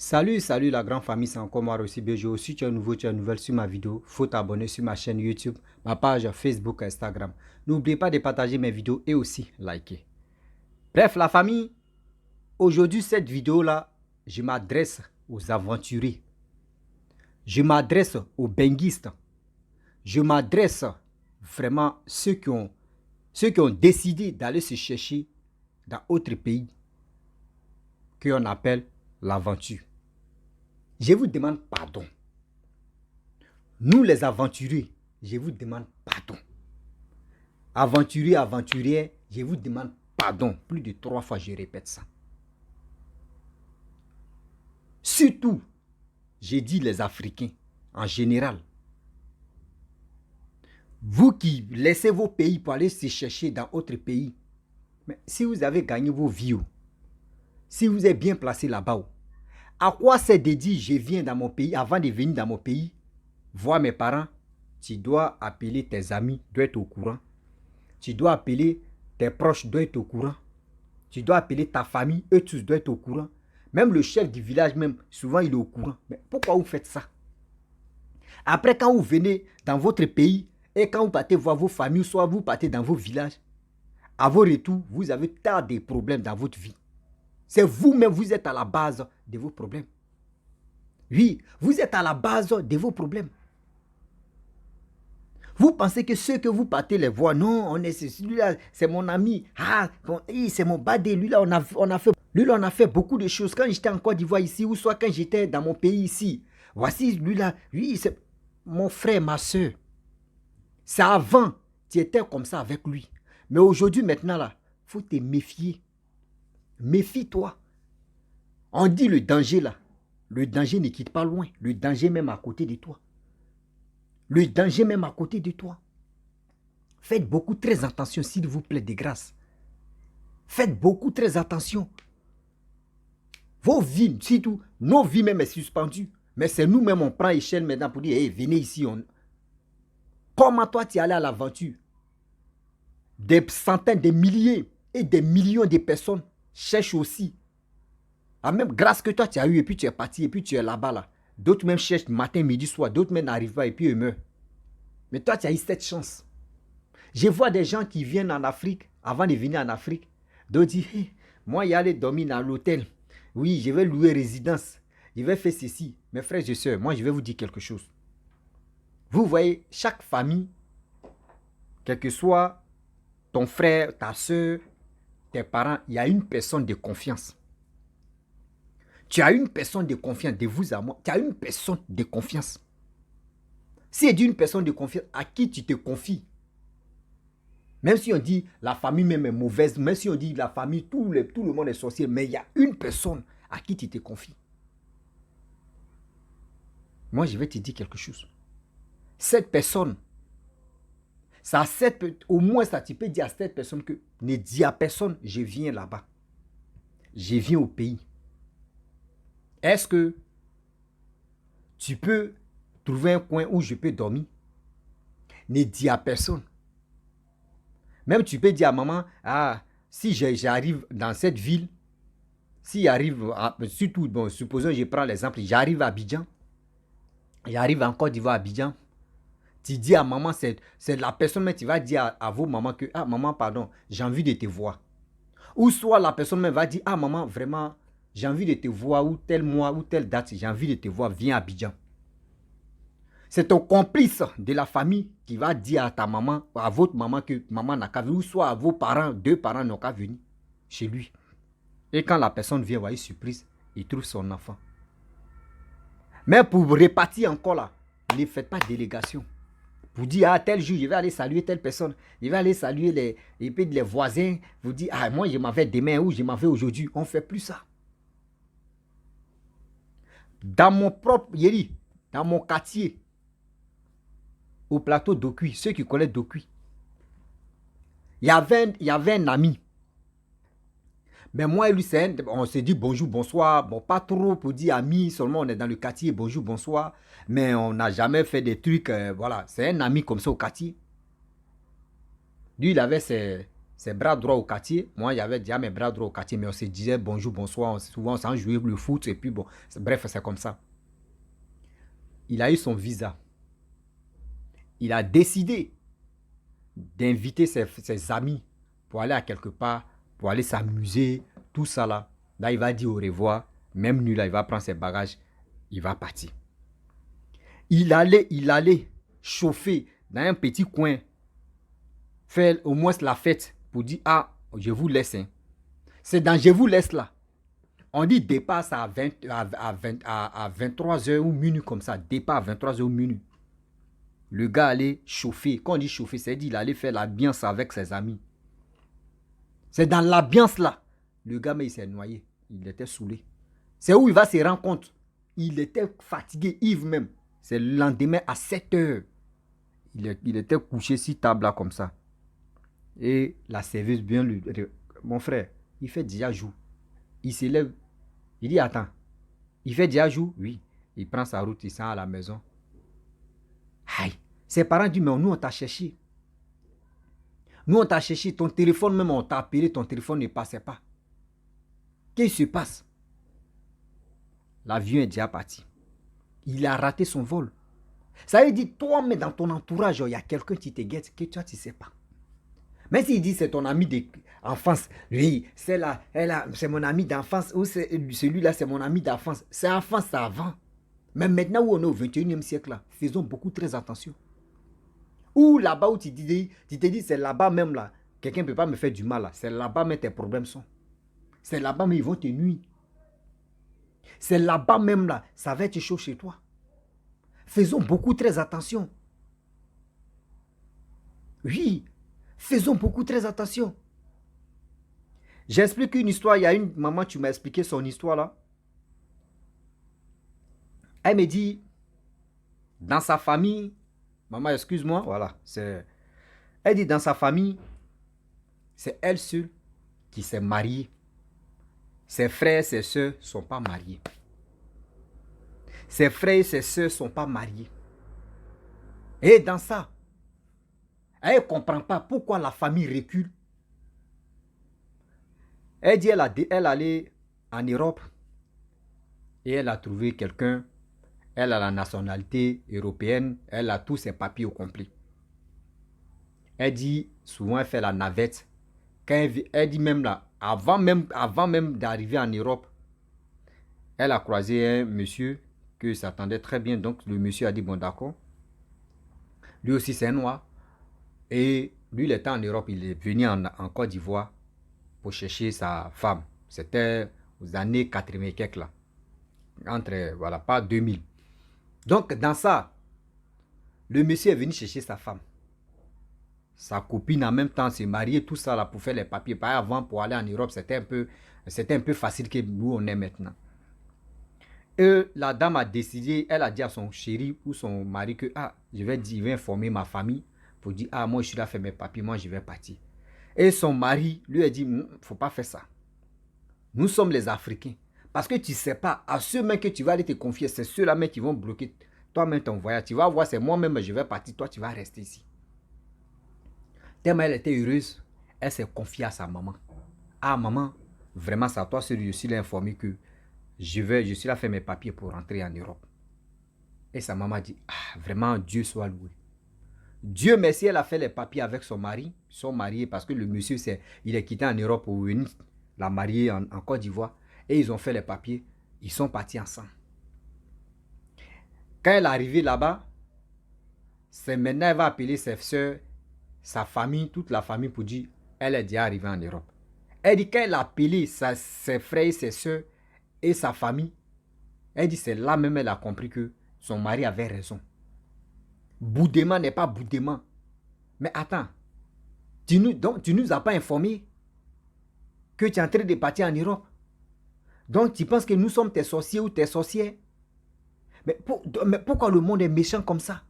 Salut la grande famille, c'est encore moi aussi Béjo. Si tu es nouveau, tu es nouvelle sur ma vidéo, faut t'abonner sur ma chaîne YouTube, ma page Facebook, Instagram. N'oubliez pas de partager mes vidéos et aussi liker. Bref, la famille, aujourd'hui cette vidéo-là, je m'adresse aux aventuriers. Je m'adresse aux benguistes. Je m'adresse vraiment à ceux qui ont décidé d'aller se chercher dans autre pays qu'on appelle l'aventure. Je vous demande pardon. Nous les aventuriers, je vous demande pardon. Aventuriers, aventurières, je vous demande pardon. Plus de 3 fois, je répète ça. Surtout, j'ai dit les Africains en général. Vous qui laissez vos pays pour aller se chercher dans autre pays, mais si vous avez gagné vos vies, si vous êtes bien placé là-bas, à quoi c'est de dire je viens dans mon pays, avant de venir dans mon pays, voir mes parents, tu dois appeler tes amis, doivent être au courant. Tu dois appeler tes proches, doivent être au courant. Tu dois appeler ta famille, eux tous doivent être au courant. Même le chef du village, même, souvent il est au courant. Mais pourquoi vous faites ça? Après, quand vous venez dans votre pays et quand vous partez voir vos familles, soit vous partez dans vos villages, à vos retours, vous avez tant de problèmes dans votre vie. C'est vous-même, vous êtes à la base de vos problèmes. Oui, vous êtes à la base de vos problèmes. Vous pensez que ceux que vous partez les voir, non, celui-là, c'est mon ami, c'est mon badé, lui-là, on a fait beaucoup de choses. Quand j'étais en Côte d'Ivoire ici, ou soit quand j'étais dans mon pays ici, voici lui-là, lui, c'est mon frère, ma soeur. C'est avant, tu étais comme ça avec lui. Mais aujourd'hui, maintenant, là, il faut te méfier. Méfie-toi. On dit le danger, là. Le danger ne quitte pas loin. Le danger même à côté de toi. Le danger même à côté de toi. Faites beaucoup très attention, s'il vous plaît, de grâce. Faites beaucoup très attention. Vos vies, surtout, nos vies même sont suspendues. Mais c'est nous-mêmes, on prend échelle maintenant pour dire, hey, venez ici. Comment toi, tu es allé à l'aventure? Des centaines, des milliers et des millions de personnes cherchent aussi. Ah, même grâce que toi, tu as eu, et puis tu es parti, et puis tu es là-bas, là. D'autres même cherchent matin, midi, soir. D'autres même n'arrivent pas, et puis ils meurent. Mais toi, tu as eu cette chance. Je vois des gens qui viennent en Afrique, avant de venir en Afrique, d'autres disent, hey, moi, il y aller dormir dans l'hôtel. Oui, je vais louer résidence. Je vais faire ceci. Mes frères et sœurs, moi, je vais vous dire quelque chose. Vous voyez, chaque famille, quel que soit ton frère, ta soeur, tes parents, il y a une personne de confiance. Tu as une personne de confiance, de vous à moi. Tu as une personne de confiance. Si c'est d'une personne de confiance à qui tu te confies, même si on dit la famille même est mauvaise, même si on dit la famille, tout le monde est sorcier, mais il y a une personne à qui tu te confies. Moi, je vais te dire quelque chose. Cette personne, au moins ça, tu peux dire à cette personne que ne dis à personne, je viens là-bas. Je viens au pays. Est-ce que tu peux trouver un coin où je peux dormir? Ne dis à personne. Même tu peux dire à maman, si j'arrive dans cette ville, si j'arrive, surtout, bon, supposons je prends l'exemple, j'arrive à Abidjan, j'arrive en Côte d'Ivoire à Abidjan, tu dis à maman, c'est la personne, mais tu vas dire à vos mamans que, maman, pardon, j'ai envie de te voir. Ou soit la personne même va dire, maman, vraiment, j'ai envie de te voir, ou tel mois, ou telle date, j'ai envie de te voir, viens à Abidjan. C'est ton complice de la famille qui va dire à ta maman, à votre maman que maman n'a qu'à venir, ou soit à vos parents, 2 parents n'ont qu'à venir chez lui. Et quand la personne vient, voyez, surprise, il trouve son enfant. Mais pour répartir encore là, ne faites pas délégation. Vous dites, tel jour, je vais aller saluer telle personne, je vais aller saluer les voisins, vous dites, moi je m'en vais demain ou je m'en vais aujourd'hui. On ne fait plus ça. Dans mon propre, dans mon quartier, au plateau d'Okui, ceux qui connaissent d'Okui, il y avait un ami. Mais moi et lui, on s'est dit bonjour, bonsoir. Bon, pas trop pour dire ami, seulement on est dans le quartier, bonjour, bonsoir. Mais on n'a jamais fait des trucs, voilà. C'est un ami comme ça au quartier. Lui, il avait ses ses bras droits au quartier. Moi, j'avais déjà mes bras droits au quartier, mais on se disait bonjour, bonsoir. Souvent, on s'en jouait le foot et puis bon. Bref, c'est comme ça. Il a eu son visa. Il a décidé d'inviter ses amis pour aller à quelque part, pour aller s'amuser, tout ça là. Là, il va dire au revoir. Même lui, là, il va prendre ses bagages. Il va partir. Il allait chauffer dans un petit coin, faire au moins la fête pour dire, ah, je vous laisse. Hein. C'est dans je vous laisse là. On dit départ à 23h ou minuit comme ça. Départ à 23h ou minuit. Le gars allait chauffer. Quand on dit chauffer, c'est dit il allait faire l'ambiance avec ses amis. C'est dans l'ambiance là. Le gars, mais il s'est noyé. Il était saoulé. C'est où il va se rendre compte. Il était fatigué, ivre même. C'est le lendemain à 7h. Il était couché sur table là comme ça. Et la serveuse bien lui... Mon frère, il fait déjà jour. Il se lève. Il dit, attends. Il fait déjà jour? Oui. Il prend sa route, il s'en va à la maison. Aïe. Ses parents disent, mais nous, on t'a cherché. Nous, on t'a cherché. Ton téléphone, même, on t'a appelé. Ton téléphone ne passait pas. Qu'est-ce qui se passe? L'avion est déjà parti. Il a raté son vol. Ça veut dire, toi, mais dans ton entourage, il y a quelqu'un qui te guette que toi, tu ne sais pas. Même s'il dit c'est ton ami d'enfance, oui, c'est mon ami d'enfance, ou celui-là, c'est mon ami d'enfance. C'est enfance, c'est avant. Mais maintenant où on est au 21e siècle, là, faisons beaucoup très attention. Ou là-bas où tu te dis, c'est là-bas même là, quelqu'un ne peut pas me faire du mal là. C'est là-bas même tes problèmes sont. C'est là-bas mais ils vont te nuire. C'est là-bas même là, ça va être chaud chez toi. Faisons beaucoup très attention. Oui, faisons beaucoup très attention. J'explique une histoire. Il y a une maman, tu m'as expliqué son histoire là. Elle me dit, dans sa famille, maman, excuse-moi, voilà, elle dit, dans sa famille, c'est elle seule qui s'est mariée. Ses frères et ses soeurs ne sont pas mariés. Ses frères et ses soeurs ne sont pas mariés. Et dans ça, elle ne comprend pas pourquoi la famille recule. Elle dit, elle allait en Europe et elle a trouvé quelqu'un. Elle a la nationalité européenne. Elle a tous ses papiers au complet. Elle dit, souvent elle fait la navette. Elle dit même là, avant même d'arriver en Europe, elle a croisé un monsieur qui s'attendait très bien. Donc le monsieur a dit, bon d'accord. Lui aussi c'est un noir. Et lui il était en Europe, il est venu en Côte d'Ivoire pour chercher sa femme. C'était aux années 80 quelques là. Entre, voilà, pas 2000. Donc dans ça, le monsieur est venu chercher sa femme. Sa copine en même temps s'est mariée, tout ça là pour faire les papiers. Pas avant pour aller en Europe, c'était un peu facile que nous on est maintenant. Et la dame a décidé, elle a dit à son chéri ou son mari que je vais informer ma famille pour dire moi je suis là faire mes papiers, moi je vais partir. Et son mari lui a dit faut pas faire ça. Nous sommes les Africains. Parce que tu ne sais pas, à ceux-mêmes que tu vas aller te confier, c'est ceux-là même qui vont bloquer toi-même ton voyage. Tu vas voir, c'est moi-même, je vais partir, toi tu vas rester ici. Tellement elle était heureuse, elle s'est confiée à sa maman. Maman, vraiment c'est à toi seul, je suis informé que je suis là faire mes papiers pour rentrer en Europe. Et sa maman dit, vraiment Dieu soit loué. Dieu merci, elle a fait les papiers avec son mari. Ils sont mariés parce que le monsieur, il est quitté en Europe pour venir la marier en Côte d'Ivoire. Et ils ont fait les papiers. Ils sont partis ensemble. Quand elle est arrivée là-bas, c'est maintenant elle va appeler ses soeurs, sa famille, toute la famille pour dire elle est déjà arrivée en Europe. Elle dit quand elle a appelé ses frères, ses soeurs et sa famille, elle dit c'est là même elle a compris que son mari avait raison. Boudement n'est pas boudement. Mais attends, tu nous as pas informé que tu es en train de partir en Europe. Donc tu penses que nous sommes tes sorciers ou tes sorcières. Mais pourquoi le monde est méchant comme ça?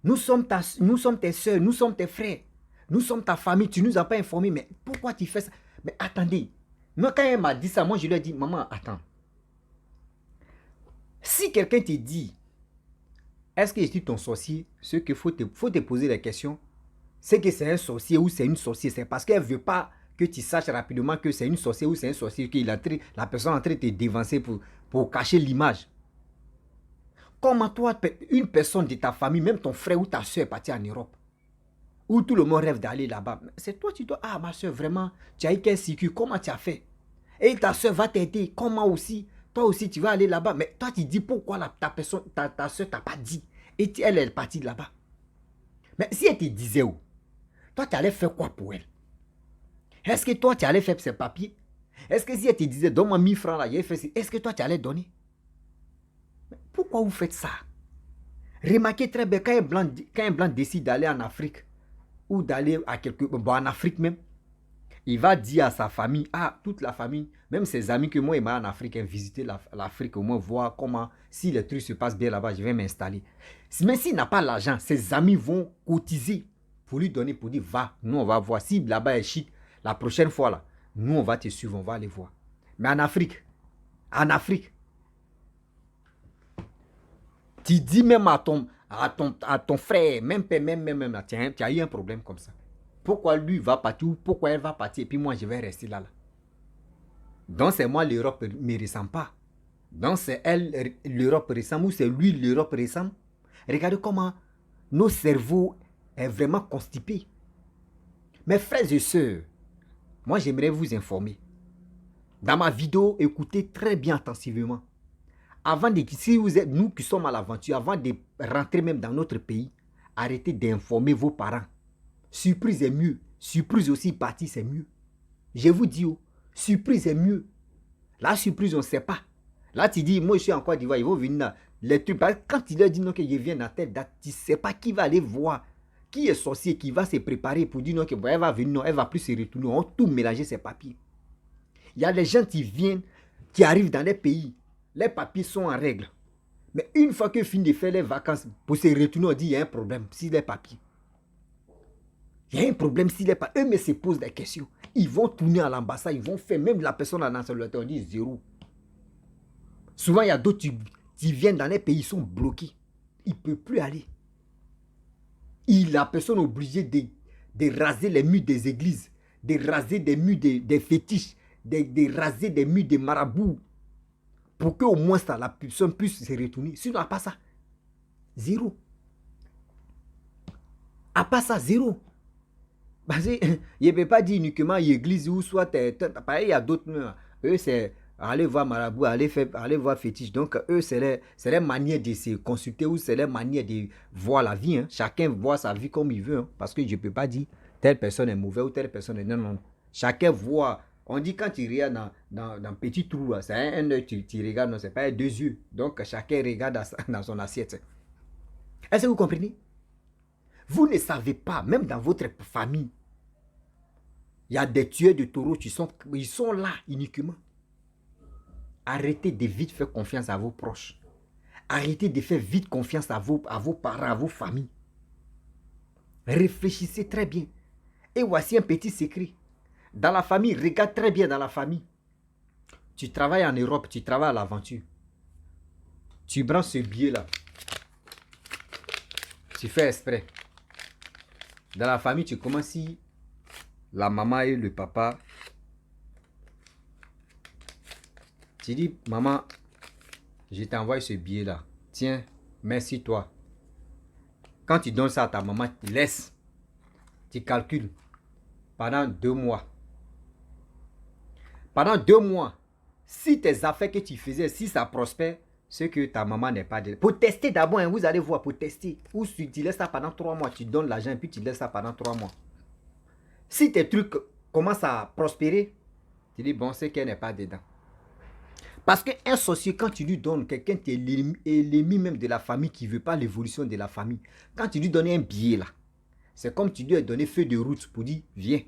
Nous sommes tes soeurs, nous sommes tes frères. Nous sommes ta famille, tu nous as pas informé. Mais pourquoi tu fais ça? Mais attendez. Moi, quand elle m'a dit ça, moi je lui ai dit, maman, attends. Si quelqu'un te dit, est-ce que je suis ton sorcier? Ce qu'il faut te poser la question, c'est que c'est un sorcier ou c'est une sorcière. C'est parce qu'elle ne veut pas que tu saches rapidement que c'est une sorcière ou c'est un sorcier que la personne est en train de te dévancer pour cacher l'image. Comment toi, une personne de ta famille, même ton frère ou ta soeur est parti en Europe, où tout le monde rêve d'aller là-bas. C'est toi, tu dois, ah ma soeur, vraiment, tu as eu quel circuit, comment tu as fait? Et ta soeur va t'aider, comment aussi? Toi aussi, tu vas aller là-bas. Mais toi, tu dis pourquoi ta soeur t'a pas dit. Et elle est partie là-bas. Mais si elle te disait où? Toi, tu allais faire quoi pour elle? Est-ce que toi, tu allais faire ses papiers? Est-ce que si elle te disait, donne-moi 1000 francs là, est-ce que toi, tu allais donner? Mais pourquoi vous faites ça? Remarquez très bien, quand un blanc décide d'aller en Afrique, ou d'aller à en Afrique même, il va dire à sa famille, toute la famille, même ses amis que moi, il m'a en Afrique, visiter l'Afrique, au moins voir comment, si les trucs se passent bien là-bas, je vais m'installer. Mais s'il n'a pas l'argent, ses amis vont cotiser pour lui donner, pour dire, va, nous on va voir. Si là-bas est chic, la prochaine fois là, nous on va te suivre, on va aller voir. Mais en Afrique, tu dis même à ton frère, même là, tu as eu un problème comme ça. Pourquoi lui va partir ou pourquoi elle va partir et puis moi je vais rester là. Donc c'est moi l'Europe ne me ressemble pas. Donc c'est elle l'Europe ressemble ou c'est lui l'Europe ressemble. Regardez comment nos cerveaux est vraiment constipés. Mes frères et sœurs, moi j'aimerais vous informer. Dans ma vidéo, écoutez très bien attentivement. Avant de, si vous êtes, nous qui sommes à l'aventure, avant de rentrer même dans notre pays, arrêtez d'informer vos parents. Surprise est mieux. Surprise aussi, partie, c'est mieux. Je vous dis, surprise est mieux. La surprise, on ne sait pas. Là, tu dis, moi, je suis en Côte d'Ivoire, ils vont venir là. Les trucs, quand il leur dit non, que je viens à telle date, tu ne sais pas qui va aller voir. Qui est sorcier, qui va se préparer pour dire non, que, elle va venir, non, elle va plus se retourner. On va tout mélanger ses papiers. Il y a des gens qui viennent, qui arrivent dans les pays. Les papiers sont en règle. Mais une fois qu'ils finissent de faire les vacances, pour se retourner, on dit, il y a un problème, si les papiers. Il y a un problème s'il n'est pas. Eux, mais se posent des questions. Ils vont tourner à l'ambassade, ils vont faire, même la personne à la nationalité, on dit zéro. Souvent, il y a d'autres qui viennent dans les pays, ils sont bloqués. Ils ne peuvent plus aller. La personne est obligée de raser les murs des églises, de raser des murs des fétiches, de raser des murs des marabouts, pour qu'au moins ça, la personne puisse se retourner. Sinon, à part ça, zéro. À part ça, zéro. Parce que je ne peux pas dire uniquement l'église ou soit pareil, il y a d'autres. Eux, c'est aller voir marabout, aller voir fétiche. Donc, eux, c'est leur manière de se consulter ou c'est leur manière de voir la vie. Hein. Chacun voit sa vie comme il veut. Hein. Parce que je ne peux pas dire telle personne est mauvaise ou telle personne est... Non. Chacun voit. On dit quand tu regardes dans un petit trou, c'est un œil, tu regardes, non, ce n'est pas deux yeux. Donc, chacun regarde dans son assiette. Est-ce que vous comprenez? Vous ne savez pas, même dans votre famille, il y a des tueurs de taureaux, ils sont là uniquement. Arrêtez de vite faire confiance à vos proches. Arrêtez de faire vite confiance à vos parents, à vos familles. Réfléchissez très bien. Et voici un petit secret. Dans la famille, regarde très bien dans la famille. Tu travailles en Europe, tu travailles à l'aventure. Tu branches ce billet-là. Tu fais exprès. Dans la famille, tu commences si la maman et le papa. Tu dis, maman, je t'envoie ce billet-là. Tiens, merci toi. Quand tu donnes ça à ta maman, tu laisses. Tu calcules. Pendant 2 mois. Pendant 2 mois, si tes affaires que tu faisais, si ça prospère, c'est que ta maman n'est pas de... Pour tester d'abord, hein, vous allez voir, pour tester. Ou si tu laisses ça pendant 3 mois, tu donnes l'argent et puis tu laisses ça pendant 3 mois. Si tes trucs commencent à prospérer, tu dis, bon, c'est qu'elle n'est pas dedans. Parce qu'un sorcier, quand tu lui donnes, quelqu'un qui est l'ennemi même de la famille, qui ne veut pas l'évolution de la famille, quand tu lui donnes un billet là, c'est comme tu lui as donné feu de route pour dire, viens.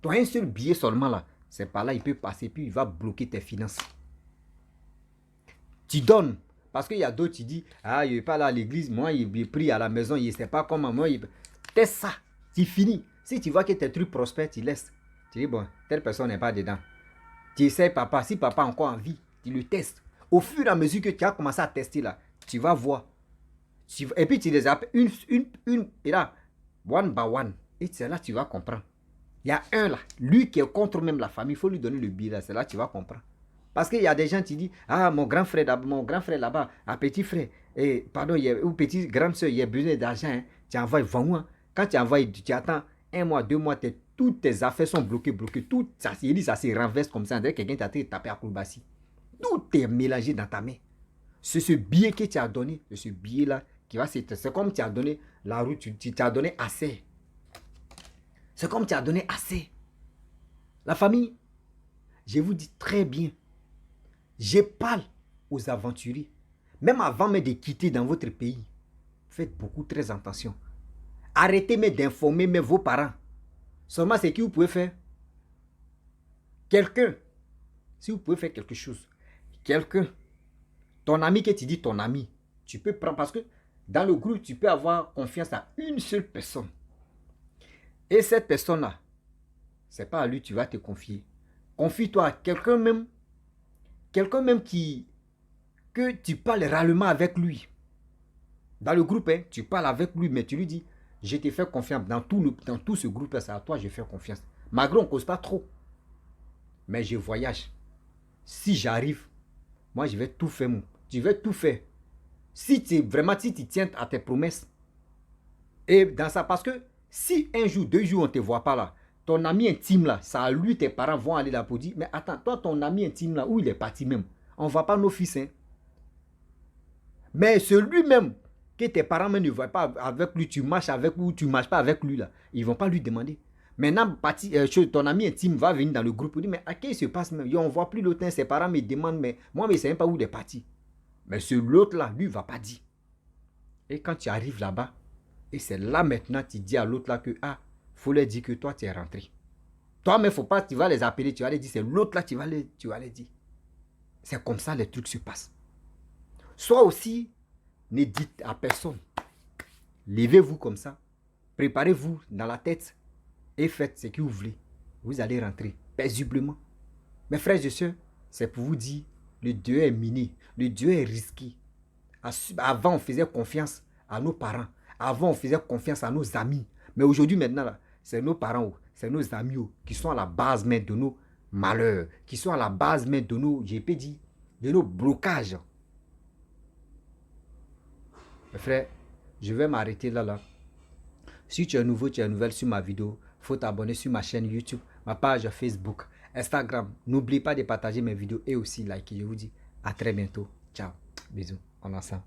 Tu as un seul billet seulement là, c'est par là, il peut passer, puis il va bloquer tes finances. Tu donnes. Parce qu'il y a d'autres qui disent, ah, il n'est pas là à l'église, moi, il prie à la maison, il ne sait pas comment, moi, c'est ça, c'est fini. Si tu vois que tes trucs prospèrent, tu laisses. Tu dis, bon, telle personne n'est pas dedans. Tu essaies papa, si papa a encore envie, tu le testes. Au fur et à mesure que tu as commencé à tester là, tu vas voir. Et puis tu les appelles et là, one by one. Et c'est là que tu vas comprendre. Il y a un là, lui qui est contre même la famille, il faut lui donner le billet là, c'est là que tu vas comprendre. Parce qu'il y a des gens qui disent, ah, mon grand frère là-bas, ah, petit frère, pardon, ou petit grande soeur, il y a besoin d'argent, hein. Tu envoies 20 mois. Quand tu envoies, tu attends 1 mois, 2 mois, toutes tes affaires sont bloquées. Tout ça, ça se renverse comme ça, quelqu'un t'a tapé à Kourbassi. Tout est mélangé dans ta main. C'est ce billet que tu as donné, c'est ce billet-là qui va s'éteindre. C'est comme tu as donné la route, tu t'as donné assez. C'est comme tu as donné assez. La famille, je vous dis très bien, je parle aux aventuriers. Même avant même de quitter dans votre pays, faites beaucoup très attention. Arrêtez même d'informer même vos parents. Seulement c'est que vous pouvez faire. Quelqu'un, si vous pouvez faire quelque chose, quelqu'un, ton ami que tu dis ton ami, tu peux prendre parce que dans le groupe, tu peux avoir confiance à une seule personne. Et cette personne-là, c'est pas à lui que tu vas te confier. Confie-toi à quelqu'un même que tu parles réellement avec lui. Dans le groupe, hein, tu parles avec lui, mais tu lui dis, je te fais confiance. Dans tout ce groupe, c'est à toi, je fais confiance. Malgré on ne cause pas trop. Mais je voyage. Si j'arrive, moi, je vais tout faire. Je vais tout faire. Si tu tiens à tes promesses. Et dans ça, parce que si un jour, 2 jours, on ne te voit pas là, ton ami intime là, ça à lui, tes parents vont aller là pour dire, mais attends, toi, ton ami intime là, où il est parti même? On ne voit pas nos fils, hein. Mais celui-même que tes parents même ne voient pas avec lui, tu marches avec lui ou tu ne marches pas avec lui là, ils ne vont pas lui demander. Maintenant, ton ami intime va venir dans le groupe et dire, mais à qui se passe même? On ne voit plus l'autre, ses parents me demandent, mais moi, je ne sais même pas où il est parti. Mais l'autre là, lui, ne va pas dire. Et quand tu arrives là-bas, et c'est là maintenant, tu dis à l'autre là que, ah, il faut leur dire que toi, tu es rentré. Toi, mais il ne faut pas, tu vas les appeler, tu vas les dire, c'est l'autre là, tu vas les dire. C'est comme ça les trucs se passent. Soit aussi, ne dites à personne. Levez-vous comme ça. Préparez-vous dans la tête et faites ce que vous voulez. Vous allez rentrer paisiblement. Mes frères et sœurs, c'est pour vous dire, le Dieu est miné, le Dieu est risqué. Avant, on faisait confiance à nos parents. Avant, on faisait confiance à nos amis. Mais aujourd'hui, maintenant, c'est nos parents, c'est nos amis qui sont à la base même de nos malheurs, qui sont à la base même de nos, j'ai pas dit, de nos blocages. Mes frères, je vais m'arrêter là. Si tu es nouveau, tu es nouvelle sur ma vidéo, il faut t'abonner sur ma chaîne YouTube, ma page Facebook, Instagram. N'oublie pas de partager mes vidéos et aussi liker. Je vous dis à très bientôt. Ciao. Bisous. On est ensemble.